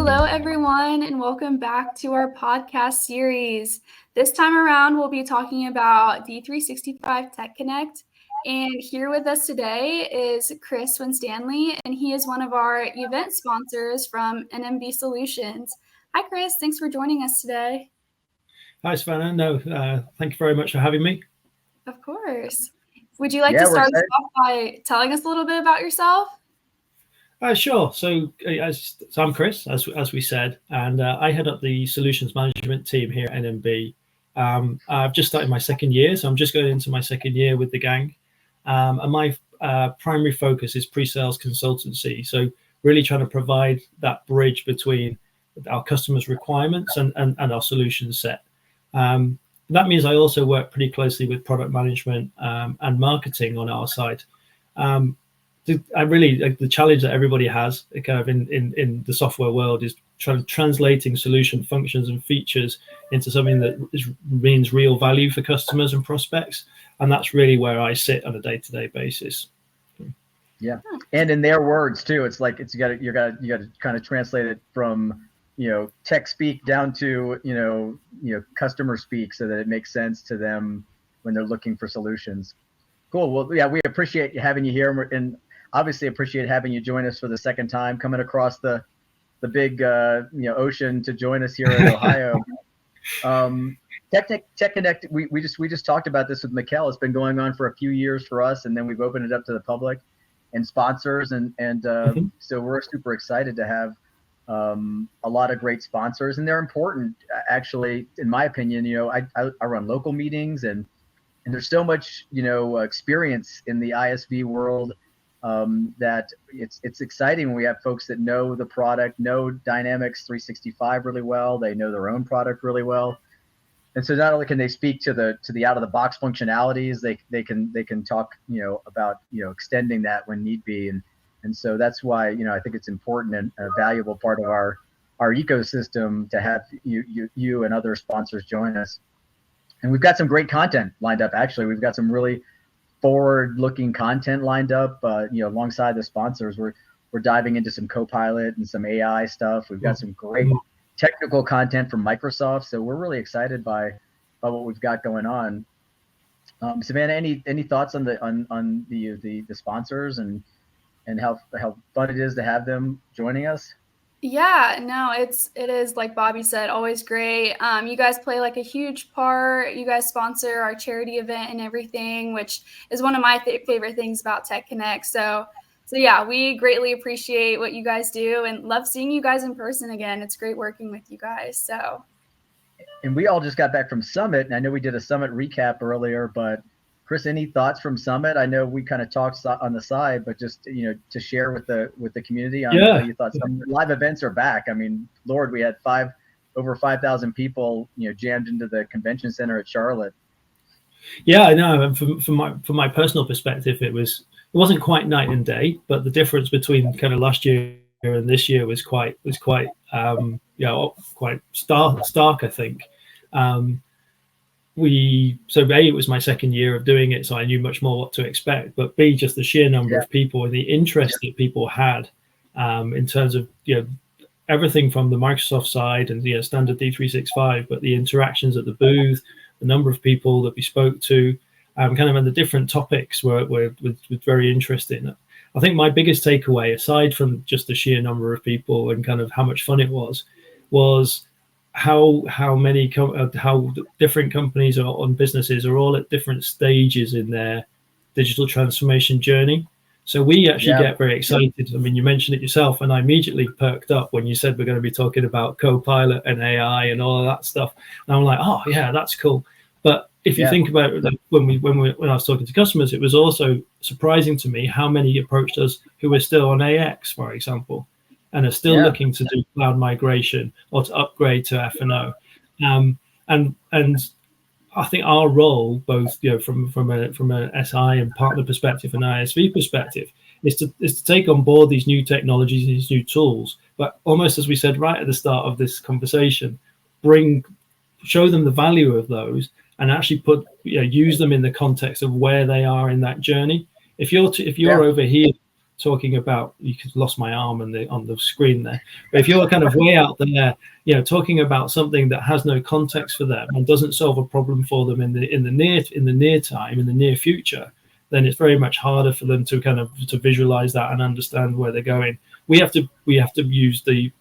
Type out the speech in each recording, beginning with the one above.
Hello, everyone, and welcome back to our podcast series. This time around, we'll be talking about D365 Tech Connect. And here with us today is Chris Winstanley, and he is one of our event sponsors from NMB Solutions. Hi, Chris. Thanks for joining us today. Hi, Savannah. No, thank you very much for having me. Of course. Would you like to start us off by telling us a little bit about yourself? Sure. So I'm Chris, as we said, and I head up the solutions management team here at NMB. I've just started my second year, so I'm just going into my second year with the gang. And my primary focus is pre-sales consultancy. So really trying to provide that bridge between our customers' requirements and our solution set. That means I also work pretty closely with product management and marketing on our side. The challenge that everybody has kind of in the software world is translating solution functions and features into something that means real value for customers and prospects. And that's really where I sit on a day-to-day basis. Yeah. And in their words too, it's like you got to kind of translate it from, tech speak down to, customer speak so that it makes sense to them when they're looking for solutions. Cool. Well, yeah, we appreciate having you here, and obviously appreciate having you join us for the second time, coming across the big ocean to join us here in Ohio. Tech Connect, we just talked about this with Mikkel. It's been going on for a few years for us, and then we've opened it up to the public and sponsors, and so we're super excited to have a lot of great sponsors, and they're important. Actually, in my opinion, I run local meetings, and there's so much experience in the ISV world. That it's exciting when we have folks that know the product, know Dynamics 365 really well. They know their own product really well, and so not only can they speak to the out of the box functionalities, they can talk about extending that when need be, and so that's why I think it's important and a valuable part of our ecosystem to have you and other sponsors join us. And we've got some great content lined up. Actually, we've got some really forward-looking content lined up, alongside the sponsors. We're diving into some Copilot and some AI stuff. We've got some great technical content from Microsoft, so we're really excited by what we've got going on. Savannah, any thoughts on the sponsors and how fun it is to have them joining us? Yeah, no, it is, like Bobby said, always great. You guys play like a huge part. You guys sponsor our charity event and everything, which is one of my favorite things about Tech Connect. So yeah, we greatly appreciate what you guys do and love seeing you guys in person again. It's great working with you guys. So. And we all just got back from Summit, and I know we did a Summit recap earlier, but Chris, any thoughts from Summit? I know we kind of talked on the side, but just to share with the community on how you thought some live events are back. I mean, Lord, we had over 5,000 people jammed into the convention center at Charlotte. Yeah, I know. From my personal perspective, it wasn't quite night and day, but the difference between kind of last year and this year was quite stark, I think. It was my second year of doing it, so I knew much more what to expect. But B, just the sheer number of people and the interest that people had in terms of everything from the Microsoft side and standard D365, but the interactions at the booth, the number of people that we spoke to, kind of and the different topics were very interesting. I think my biggest takeaway, aside from just the sheer number of people and kind of how much fun it was how different companies and businesses are all at different stages in their digital transformation journey. So we actually get very excited. I mean, you mentioned it yourself, and I immediately perked up when you said we're going to be talking about Copilot and AI and all of that stuff. And I'm like, oh yeah, that's cool. But if you think about it, when I was talking to customers, it was also surprising to me how many approached us who were still on AX, for example, and are still looking to do cloud migration or to upgrade to F&O. And I think our role, both from a SI and partner perspective and ISV perspective, is to take on board these new technologies, these new tools, but almost as we said right at the start of this conversation, show them the value of those and actually use them in the context of where they are in that journey. If you're over here talking about, you could lost my arm on the screen there, but if you're kind of way out there, talking about something that has no context for them and doesn't solve a problem for them in the near future, then it's very much harder for them to to visualize that and understand where they're going. We have to use the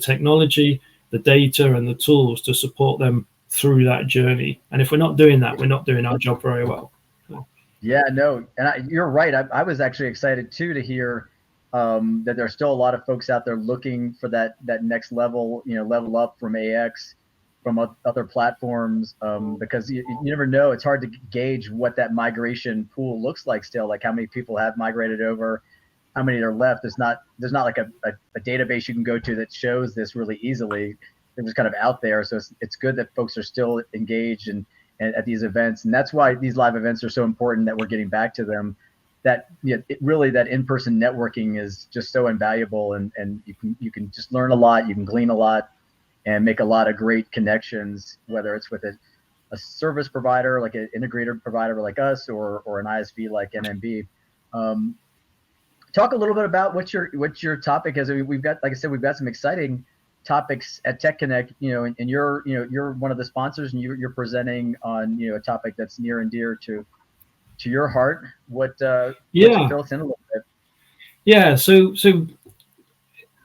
technology, the data, and the tools to support them through that journey. And if we're not doing that, we're not doing our job very well. Yeah, no, and you're right. I was actually excited too to hear that there's still a lot of folks out there looking for that next level, level up from AX, from other platforms, because you never know. It's hard to gauge what that migration pool looks like still, like how many people have migrated over, how many are left. There's not like a database you can go to that shows this really easily. It was kind of out there. So it's good that folks are still engaged and at these events. And that's why these live events are so important, that we're getting back to them. That that in-person networking is just so invaluable, and you can just learn a lot, you can glean a lot, and make a lot of great connections, whether it's with a service provider like an integrated provider like us, or an ISV like NMB. Talk a little bit about what your topic is. I mean, we've got, like I said, we've got some exciting topics at Tech Connect, and you're one of the sponsors, and you're presenting on a topic that's near and dear to your heart. What fill us in a little bit? Yeah, so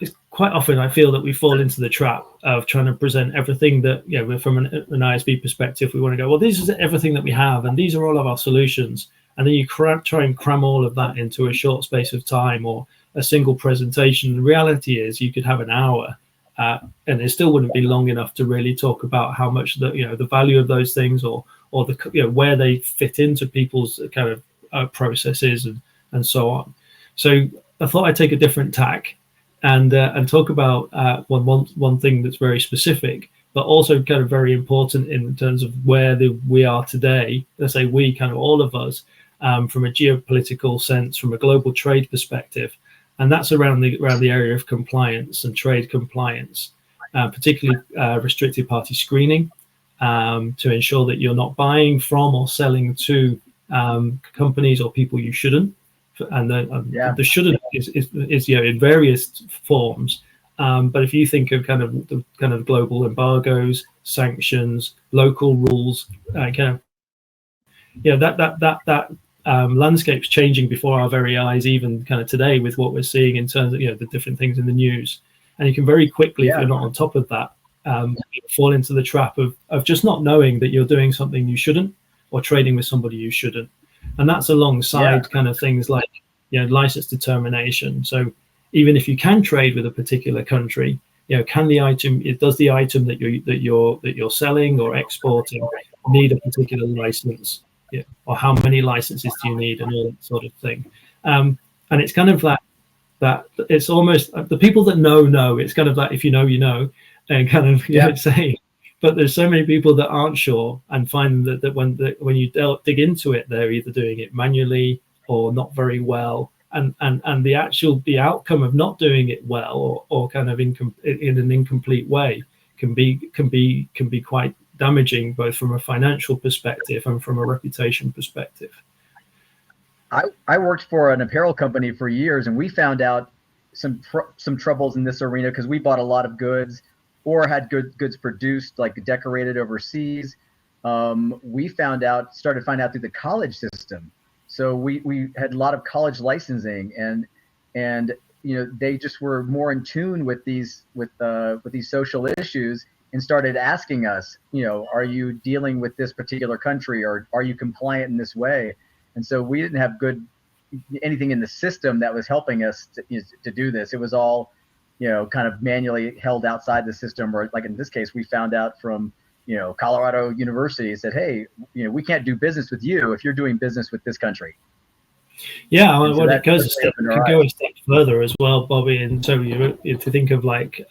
it's quite often I feel that we fall into the trap of trying to present everything that from an ISV perspective. We want to go, well, this is everything that we have, and these are all of our solutions, and then you try and cram all of that into a short space of time or a single presentation. The reality is you could have an hour. And it still wouldn't be long enough to really talk about how much the value of those things, or the where they fit into people's kind of processes and so on. So I thought I'd take a different tack and talk about one thing that's very specific, but also kind of very important in terms of where we are today. Let's say we, kind of all of us, from a geopolitical sense, from a global trade perspective. And that's around the area of compliance and trade compliance, particularly restricted party screening, to ensure that you're not buying from or selling to companies or people you shouldn't. And the shouldn't is in various forms. But if you think of kind of global embargoes, sanctions, local rules, that landscape's changing before our very eyes, even kind of today with what we're seeing in terms of the different things in the news. And you can very quickly, if you're not on top of that, fall into the trap of just not knowing that you're doing something you shouldn't, or trading with somebody you shouldn't. And that's alongside kind of things like license determination. So even if you can trade with a particular country, does the item that you're selling or exporting need a particular license? Or how many licenses do you need, and all that sort of thing. And it's kind of that it's almost the people that know. It's kind of like, if you know, and kind of saying. But there's so many people that aren't sure, and find that when you dig into it, they're either doing it manually or not very well. And the outcome of not doing it well, or kind of in an incomplete way can be quite damaging, both from a financial perspective and from a reputation perspective. I worked for an apparel company for years, and we found out some troubles in this arena because we bought a lot of goods, or had goods produced, like decorated overseas. We started finding out through the college system. So we had a lot of college licensing, and they just were more in tune with these social issues, and started asking us, are you dealing with this particular country, or are you compliant in this way? And so we didn't have anything in the system that was helping us to do this. It was all, kind of manually held outside the system, or like in this case, we found out from, Colorado University said, hey, we can't do business with you if you're doing business with this country. Yeah, well, it goes a step further as well, Bobby. And so to think of like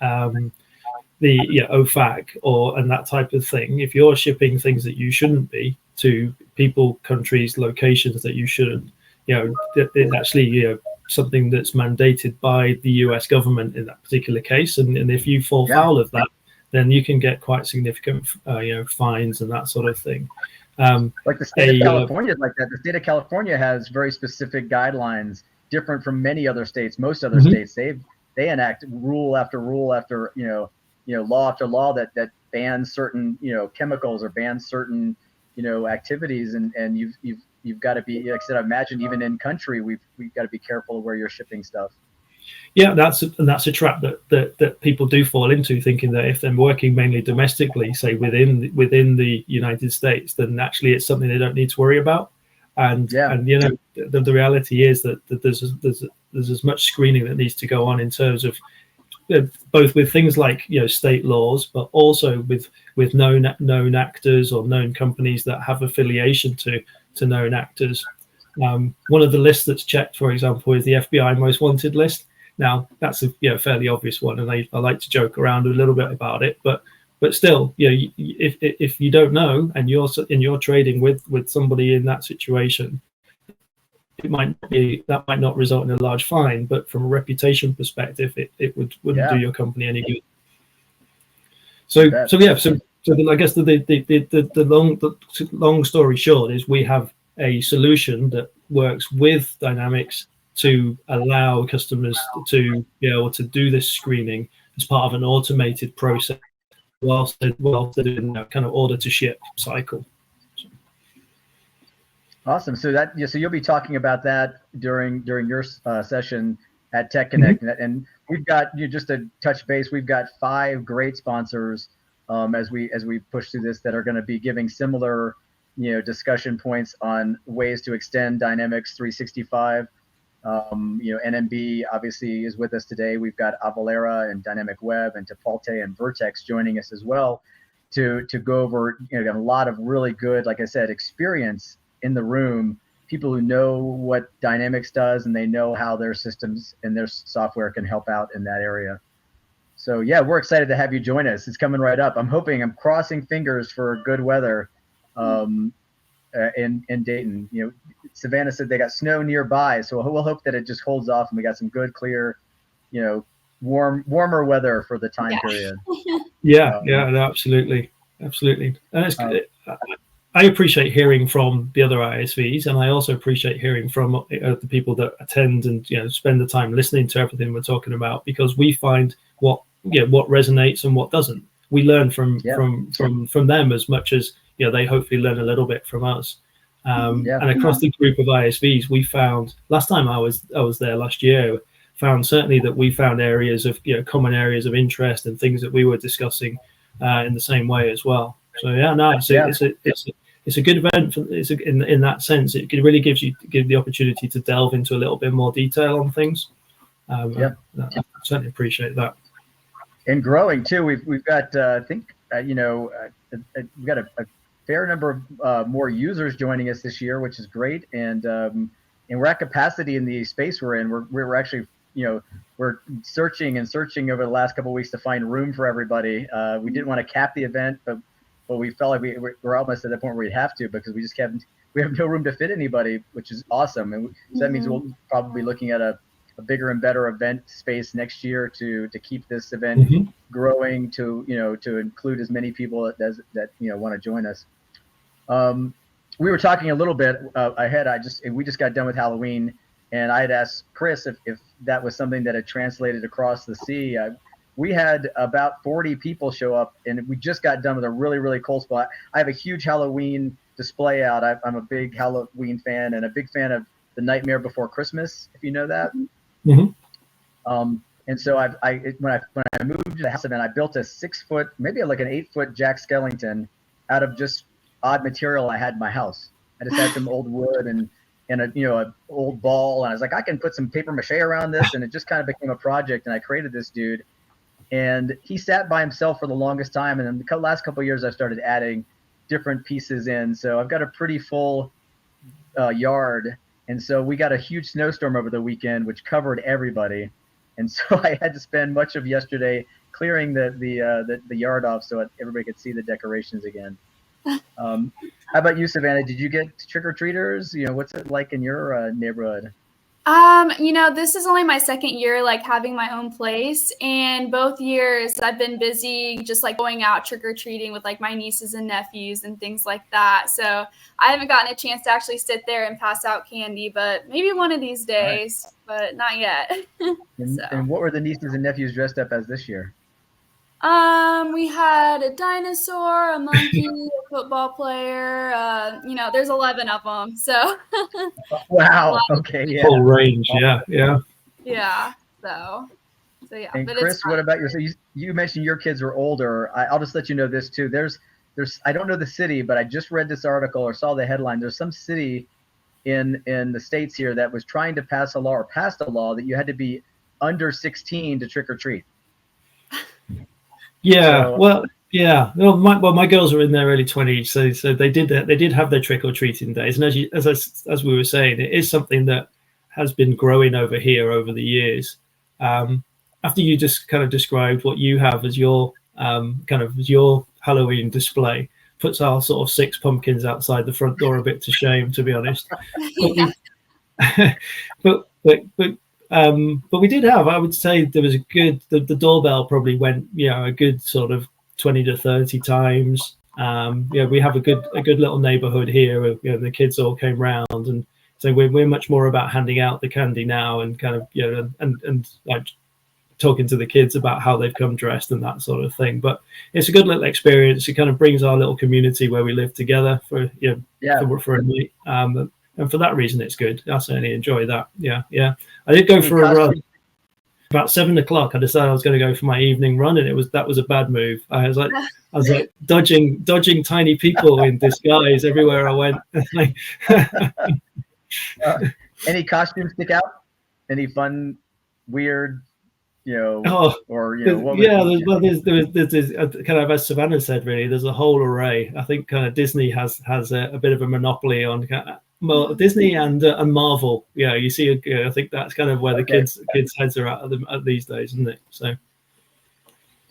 the OFAC and that type of thing. If you're shipping things that you shouldn't be to people, countries, locations that you shouldn't, it's actually something that's mandated by the US government in that particular case. And if you fall foul of that, then you can get quite significant fines and that sort of thing. Like the state of California is like that. The state of California has very specific guidelines different from many other states. Most other states, they enact rule after rule after law after law that bans certain chemicals or bans certain activities, and you've got to be, like I said, I imagine even in country we've got to be careful of where you're shipping stuff. Yeah, that's a trap that people do fall into, thinking that if they're working mainly domestically, say within the United States, then actually it's something they don't need to worry about. And the reality is that there's as much screening that needs to go on in terms of both with things like state laws, but also with known actors or known companies that have affiliation to known actors. One of the lists that's checked, for example, is the FBI most wanted list. Now that's a fairly obvious one, and I like to joke around a little bit about it, but still, if you don't know and you're trading with somebody in that situation, that might not result in a large fine, but from a reputation perspective, it wouldn't do your company any good. So I guess the long story short is we have a solution that works with Dynamics to allow customers to be able to do this screening as part of an automated process whilst they're doing that kind of order to ship cycle. Awesome. So you'll be talking about that during your session at Tech Connect, and we've got just to touch base. We've got 5 great sponsors as we push through this that are going to be giving similar discussion points on ways to extend Dynamics 365. NMB obviously is with us today. We've got Avalara and Dynamic Web and Tapalte and Vertex joining us as well to go over a lot of really good, like I said, experience in the room, people who know what Dynamics does and they know how their systems and their software can help out in that area. So yeah, we're excited to have you join us. It's coming right up. I'm crossing fingers for good weather in Dayton. Savannah said they got snow nearby, so we'll hope that it just holds off and we got some good, clear, warmer weather for the time period. Absolutely. And it's I appreciate hearing from the other ISVs, and I also appreciate hearing from the people that attend and spend the time listening to everything we're talking about, because we find what resonates and what doesn't. We learn from them as much as they hopefully learn a little bit from us. And across the group of ISVs, we found last time I was there last year, certainly that we found areas of common areas of interest and things that we were discussing in the same way as well. So it's a good event. In that sense, it really give the opportunity to delve into a little bit more detail on things. I certainly appreciate that. And growing too, we've got I think we've got a fair number of more users joining us this year, which is great. And we're at capacity in the space we're in. We're actually we're searching over the last couple of weeks to find room for everybody. We didn't want to cap the event, but we felt like we're almost at the point where we'd have to, because we have no room to fit anybody, which is awesome. And so that means we'll probably be looking at a bigger and better event space next year to keep this event growing, to include as many people that want to join us. We were talking a little bit ahead. We just got done with Halloween, and I had asked Chris if that was something that had translated across the sea. We had about 40 people show up, and we just got done with a really, really cool spot. I have a huge Halloween display out. I'm a big Halloween fan and a big fan of The Nightmare Before Christmas, if you know that. And so when I moved to the house event, I built a 6-foot, maybe like an 8-foot Jack Skellington out of just odd material I had in my house. I just had some old wood and a old ball, and I was like, I can put some paper mache around this, and it just kind of became a project. And I created this dude, and he sat by himself for the longest time. And then the last couple of years, I've started adding different pieces in. So I've got a pretty full yard. And so we got a huge snowstorm over the weekend, which covered everybody. And so I had to spend much of yesterday clearing the yard off so everybody could see the decorations again. How about you, Savannah? Did you get trick-or-treaters? What's it like in your neighborhood? This is only my second year, like having my own place, and both years I've been busy just like going out trick-or-treating with like my nieces and nephews and things like that. So I haven't gotten a chance to actually sit there and pass out candy, but maybe one of these days, but not yet. And what were the nieces and nephews dressed up as this year? We had a dinosaur, a monkey, a football player. There's 11 of them. So wow. Okay. Yeah. Full range. Yeah. Yeah. So yeah. And but Chris, what about yours? You mentioned your kids are older. I'll just let you know this too. There's I don't know the city, but I just read this article or saw the headline. There's some city in the States here that was trying to pass a law or passed a law that you had to be under 16 to trick or treat. Yeah, well, yeah. Well, my girls are in their early 20s, so they did have their trick or treating days, and as we were saying, it is something that has been growing over here over the years. After you just kind of described what you have as your your Halloween display, puts our sort of 6 pumpkins outside the front door a bit to shame, to be honest. But but we did have, I would say, there was a good, the doorbell probably went, a good sort of 20 to 30 times. We have a good little neighborhood here. The kids all came round, and so we're much more about handing out the candy now, and kind of, and like talking to the kids about how they've come dressed and that sort of thing. But it's a good little experience. It kind of brings our little community where we live together for a night. And for that reason, it's good. I certainly enjoy that. Yeah. I did go for a run. About 7 o'clock, I decided I was going to go for my evening run, and that was a bad move. I was like dodging tiny people in disguise everywhere I went. Any costumes stick out? Any fun, weird, there's kind of, as Savannah said, really, there's a whole array. I think kind of Disney has a bit of a monopoly on Disney and Marvel. You see, I think that's kind of where the kids' heads are at these days, isn't it? So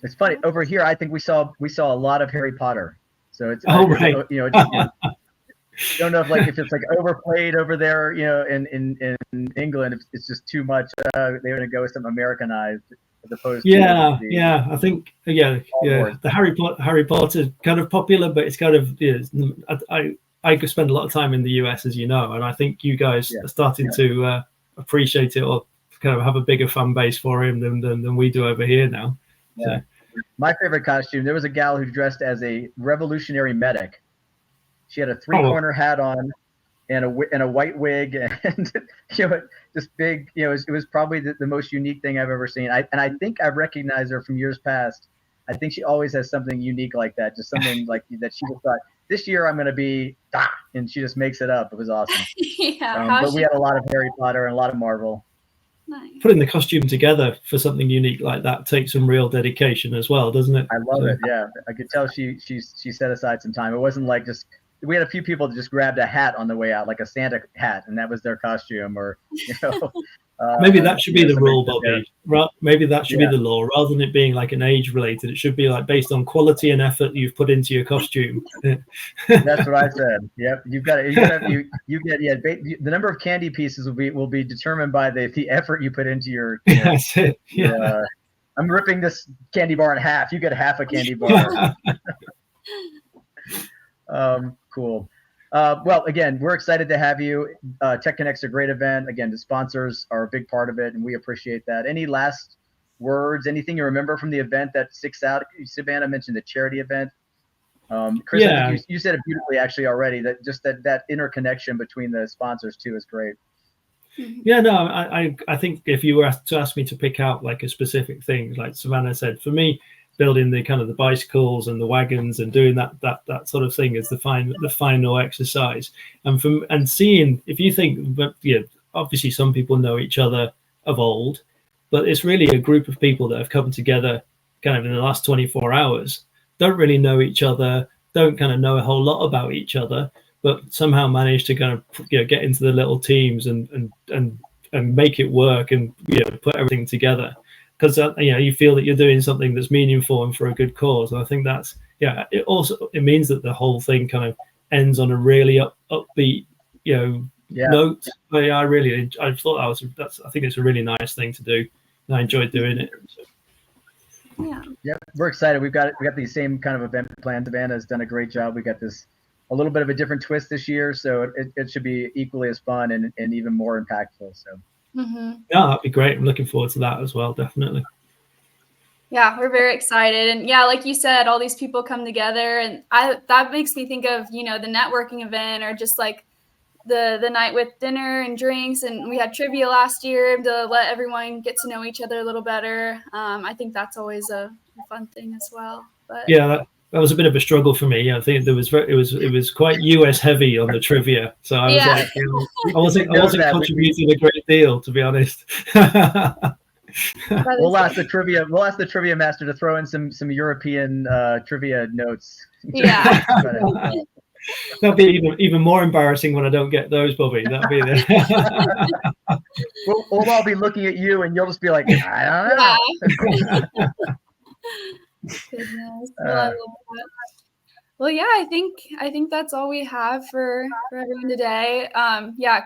it's funny over here. I think we saw a lot of Harry Potter. So it's right. Don't know if it's like overplayed over there, in England. It's just too much. They're going to go with some Americanized as opposed to I think the Harry Potter kind of popular, but it's kind of I spend a lot of time in the US, as you know, and I think you guys are starting to appreciate it or kind of have a bigger fan base for him than we do over here now. Yeah. So. My favorite costume, there was a gal who dressed as a revolutionary medic. She had a 3-corner hat on and a white wig, and just big. It was probably the most unique thing I've ever seen. I think I've recognized her from years past. I think she always has something unique like that, just something like that. She just thought, this year I'm going to be, and she just makes it up. It was awesome. But we had a lot of Harry Potter and a lot of Marvel. Nice. Putting the costume together for something unique like that takes some real dedication as well, doesn't it? I love it. Yeah, I could tell she set aside some time. It wasn't like just. We had a few people that just grabbed a hat on the way out, like a Santa hat, and that was their costume. Or maybe that should be the rule, Bobby. Maybe that should be the law, rather than it being like an age related. It should be like based on quality and effort you've put into your costume. That's what I said. Yep, you get the number of candy pieces will be determined by the effort you put into your. That's it. Yeah. I'm ripping this candy bar in half. You get half a candy bar. Cool. Well, again, we're excited to have you. Tech Connect's a great event. Again, the sponsors are a big part of it, and we appreciate that. Any last words, anything you remember from the event that sticks out? Savannah mentioned the charity event. Chris, I think you said it beautifully actually already, that just that interconnection between the sponsors too is great. Yeah, no, I think if you were to ask me to pick out like a specific thing, like Savannah said, for me, building the kind of the bicycles and the wagons and doing that sort of thing is the final exercise. And seeing, if you think, but obviously some people know each other of old, but it's really a group of people that have come together kind of in the last 24 hours, don't really know each other, don't kind of know a whole lot about each other, but somehow manage to kind of get into the little teams and make it work and put everything together. Because you feel that you're doing something that's meaningful and for a good cause, and I think that's it means that the whole thing kind of ends on a really upbeat note. But yeah, I thought I think it's a really nice thing to do, and I enjoyed doing it. So. Yeah, we're excited. We got the same kind of event planned. Savannah has done a great job. We got this a little bit of a different twist this year, so it should be equally as fun and even more impactful. So yeah, that'd be great. I'm looking forward to that as well, definitely. Yeah, we're very excited. And yeah, like you said, all these people come together, and that makes me think of, the networking event, or just like the night with dinner and drinks. And we had trivia last year to let everyone get to know each other a little better. I think that's always a fun thing as well. But yeah, that was a bit of a struggle for me. I think it was quite US heavy on the trivia, so I was like, I wasn't contributing a great deal, to be honest. We'll ask the trivia master to throw in some European trivia notes. Yeah. That'll be even more embarrassing when I don't get those, Bobby. That'll be we'll all be looking at you, and you'll just be like, I don't know. Goodness. Well, yeah, I think that's all we have for everyone today.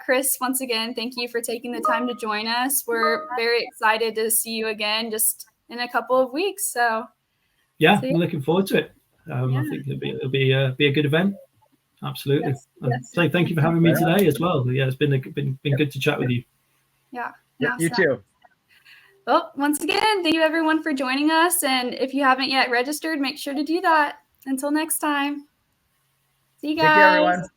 Chris, once again, thank you for taking the time to join us. We're very excited to see you again just in a couple of weeks. So I'm looking forward to it. I think it'll be a good event. Absolutely. Yes. So thank you for having me today as well. Yeah, it's been good to chat with you. Yeah. You too. Well, once again, thank you everyone for joining us. And if you haven't yet registered, make sure to do that. Until next time. See you guys. Take care, everyone.